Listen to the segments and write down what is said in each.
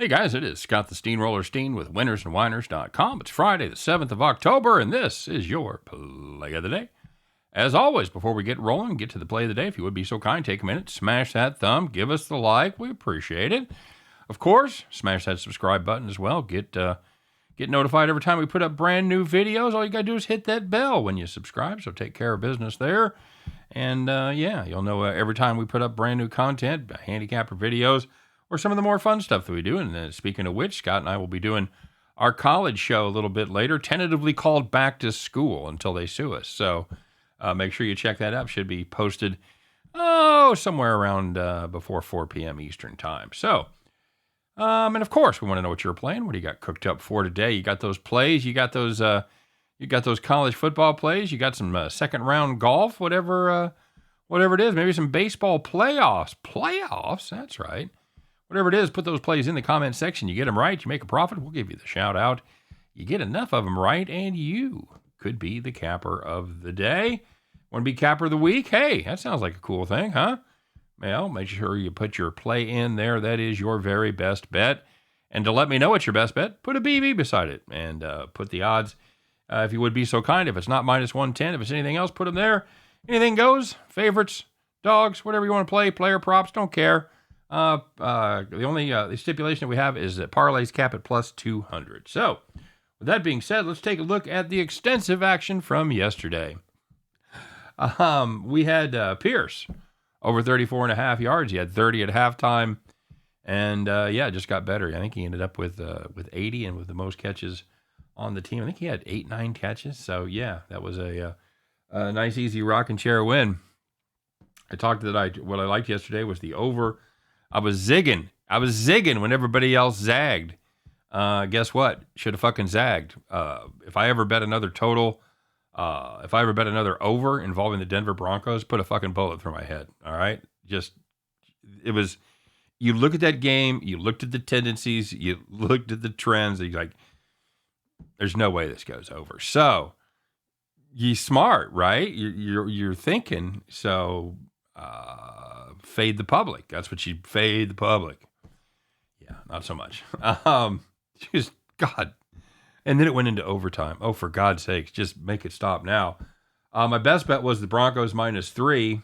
Hey guys, it is Scott the Steamroller Steehn with winnersandwhiners.com. It's Friday the 7th of October, and this is your Play of the Day. As always, before we get rolling, get to the Play of the Day, if you would be so kind, take a minute, smash that thumb, give us the like, we appreciate it. Of course, smash that subscribe button as well. Get notified every time we put up brand new videos. All you gotta do is hit that bell when you subscribe, so take care of business there. And you'll know every time we put up brand new content, handicapper videos, or some of the more fun stuff that we do. And speaking of which, Scott and I will be doing our college show a little bit later, tentatively called Back to School until they sue us. So make sure you check that out. Should be posted, somewhere around before 4 p.m. Eastern time. So, and of course, we want to know what you're playing. What do you got cooked up for today? You got those plays. You got those college football plays. You got some second round golf, whatever it is. Maybe some baseball playoffs. Playoffs, that's right. Whatever it is, put those plays in the comment section. You get them right, you make a profit, we'll give you the shout out. You get enough of them right, and you could be the capper of the day. Want to be capper of the week? Hey, that sounds like a cool thing, huh? Well, make sure you put your play in there. That is your very best bet. And to let me know it's your best bet, put a BB beside it and put the odds, if you would be so kind. If it's not minus 110, if it's anything else, put them there. Anything goes. Favorites, dogs, whatever you want to play, player props, don't care. The only the stipulation that we have is that parlays cap at plus 200. So, with that being said, let's take a look at the extensive action from yesterday. We had Pierce over 34.5 yards. He had 30 at halftime, and just got better. I think he ended up with 80 and with the most catches on the team. I think he had 8-9 catches. So yeah, that was a nice, easy rocking chair win. I talked that what I liked yesterday was the over. I was zigging when everybody else zagged. Guess what? Should have fucking zagged. If I ever bet another total, if I ever bet another over involving the Denver Broncos, put a fucking bullet through my head. All right? You look at that game, you looked at the tendencies, you looked at the trends, and you're like, there's no way this goes over. So, you smart, right? You're thinking, so... fade the public. That's what you fade the public. Yeah, not so much. Just God. And then it went into overtime. Oh, for God's sakes, just make it stop now. My best bet was the Broncos -3.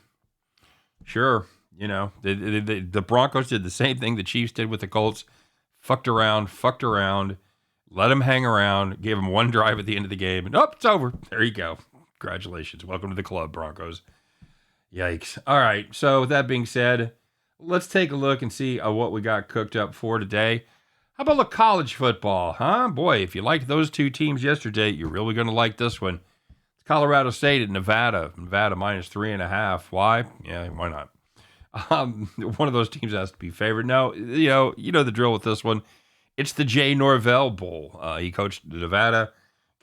Sure, the Broncos did the same thing the Chiefs did with the Colts. Fucked around, let them hang around, gave them one drive at the end of the game, and it's over. There you go. Congratulations. Welcome to the club, Broncos. Yikes. All right. So with that being said, let's take a look and see what we got cooked up for today. How about the college football, huh? Boy, if you liked those two teams yesterday, you're really going to like this one. It's Colorado State at Nevada. Nevada -3.5. Why? Yeah, why not? One of those teams has to be favored. No, you know the drill with this one. It's the Jay Norvell Bowl. He coached Nevada,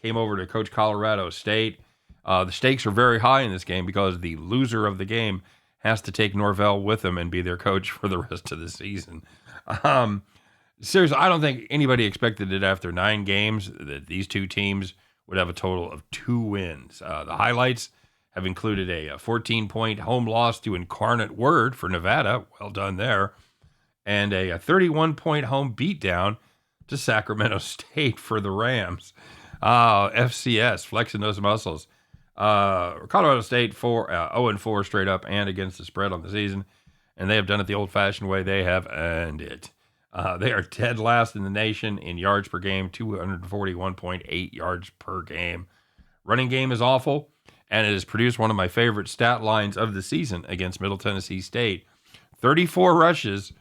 came over to coach Colorado State. The stakes are very high in this game because the loser of the game has to take Norvell with him and be their coach for the rest of the season. Seriously, I don't think anybody expected it after 9 games that these two teams would have a total of 2 wins. The highlights have included a 14-point home loss to Incarnate Word for Nevada. Well done there. And a 31-point home beatdown to Sacramento State for the Rams. FCS, flexing those muscles. Colorado State 0-4 straight up and against the spread on the season, and they have done it the old-fashioned way. They have earned it. They are dead last in the nation in yards per game, 241.8 yards per game. Running game is awful, and it has produced one of my favorite stat lines of the season against Middle Tennessee State. 34 rushes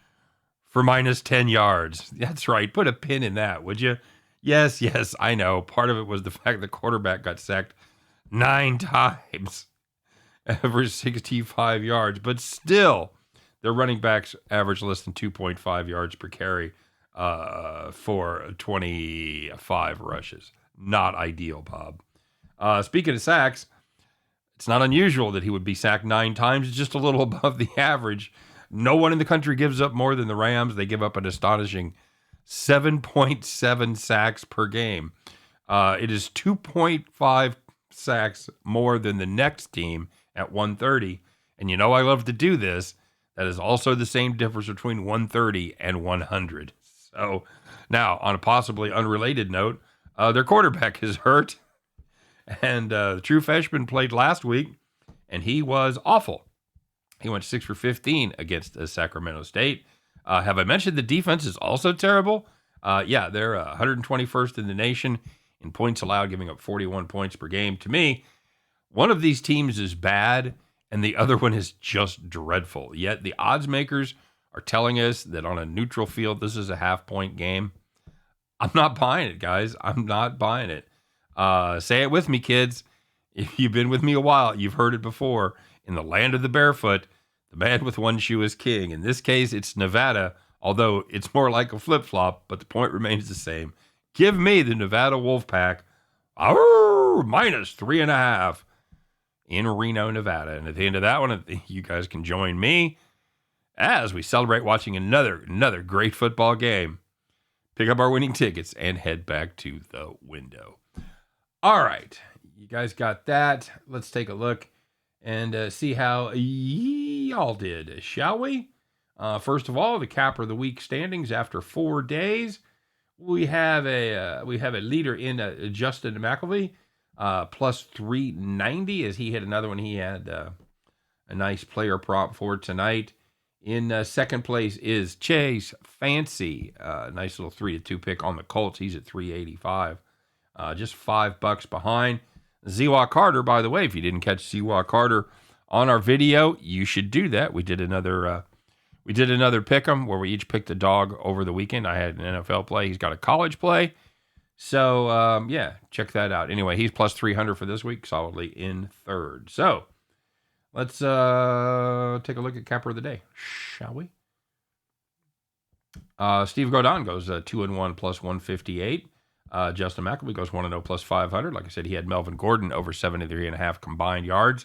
for -10 yards. That's right. Put a pin in that, would you? Yes, I know. Part of it was the fact the quarterback got sacked 9 times over 65 yards, but still, their running backs average less than 2.5 yards per carry for 25 rushes. Not ideal, Bob. Speaking of sacks, it's not unusual that he would be sacked 9 times. It's just a little above the average. No one in the country gives up more than the Rams. They give up an astonishing 7.7 sacks per game. It is 2.5 sacks more than the next team at 130. And I love to do this. That is also the same difference between 130 and 100. So now, on a possibly unrelated note, their quarterback is hurt. And the true freshman played last week, and he was awful. He went 6 for 15 against Sacramento State. Have I mentioned the defense is also terrible? Yeah, they're 121st in the nation in points allowed, giving up 41 points per game. To me, one of these teams is bad, and the other one is just dreadful. Yet the odds makers are telling us that on a neutral field, this is a half-point game. I'm not buying it, guys. I'm not buying it. Say it with me, kids. If you've been with me a while, you've heard it before. In the land of the barefoot, the man with one shoe is king. In this case, it's Nevada, although it's more like a flip-flop, but the point remains the same. Give me the Nevada Wolfpack, minus 3.5 in Reno, Nevada. And at the end of that one, you guys can join me as we celebrate watching another great football game. Pick up our winning tickets and head back to the window. All right, you guys got that. Let's take a look and see how y'all did, shall we? First of all, the capper of the week standings after 4 days. We have a leader in Justin McElvey, plus 390 as he hit another one. He had a nice player prop for tonight. In second place is Chase Fancy. Nice little 3-2 pick on the Colts. He's at 385. Just $5 behind. Zewa Carter, by the way, if you didn't catch Zewa Carter on our video, you should do that. We did another pick'em where we each picked a dog over the weekend. I had an NFL play. He's got a college play. So, yeah, check that out. Anyway, he's plus 300 for this week, solidly in third. So, let's take a look at capper of the day, shall we? Steve Godin goes 2-1 plus 158. Justin McElvey goes 1-0 plus 500. Like I said, he had Melvin Gordon over 73.5 combined yards.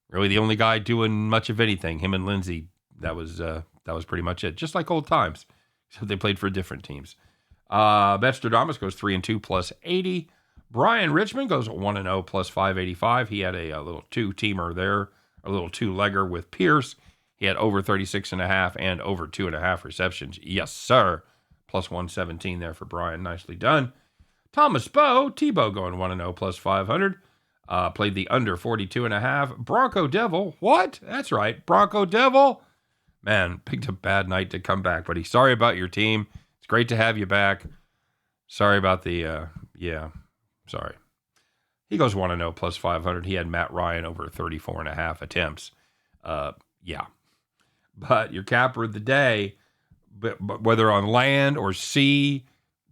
Really the only guy doing much of anything. Him and Lindsey, that was pretty much it. Just like old times. So they played for different teams. Betstradamus goes 3-2 plus 80. Brian Richmond goes 1-0 plus 585. He had a little two-teamer there, a little two-legger with Pierce. He had over 36.5 and over 2.5 receptions. Yes, sir. Plus 117 there for Brian. Nicely done. Thomas Tebow going 1-0 plus 500. Played the under 42.5. Bronco Devil. What? That's right. Bronco Devil. Man, picked a bad night to come back, buddy. Sorry about your team. It's great to have you back. Sorry about the, sorry. He goes 1-0 plus 500. He had Matt Ryan over 34.5 attempts. Yeah. But your capper of the day, but whether on land or sea,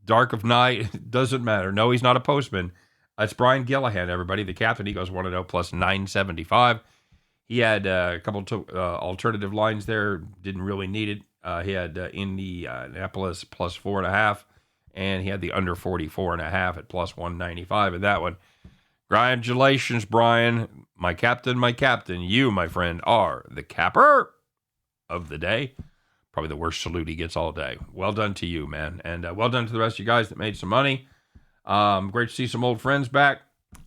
dark of night, it doesn't matter. No, he's not a postman. It's Brian Gillahan, everybody. The captain, he goes 1-0 plus 975. He had a couple alternative lines there. Didn't really need it. He had Indianapolis plus 4.5, and he had the under 44.5 at plus 195 in that one. Congratulations, Brian. My captain. You, my friend, are the capper of the day. Probably the worst salute he gets all day. Well done to you, man. And well done to the rest of you guys that made some money. Great to see some old friends back.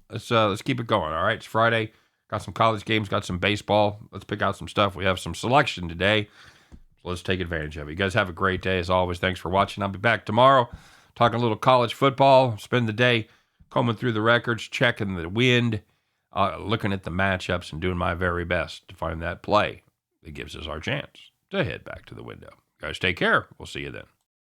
Let's keep it going, all right? It's Friday. Got some college games, got some baseball. Let's pick out some stuff. We have some selection today, so let's take advantage of it. You guys have a great day. As always, thanks for watching. I'll be back tomorrow talking a little college football. Spend the day combing through the records, checking the wind, looking at the matchups, and doing my very best to find that play that gives us our chance to head back to the window. You guys take care. We'll see you then.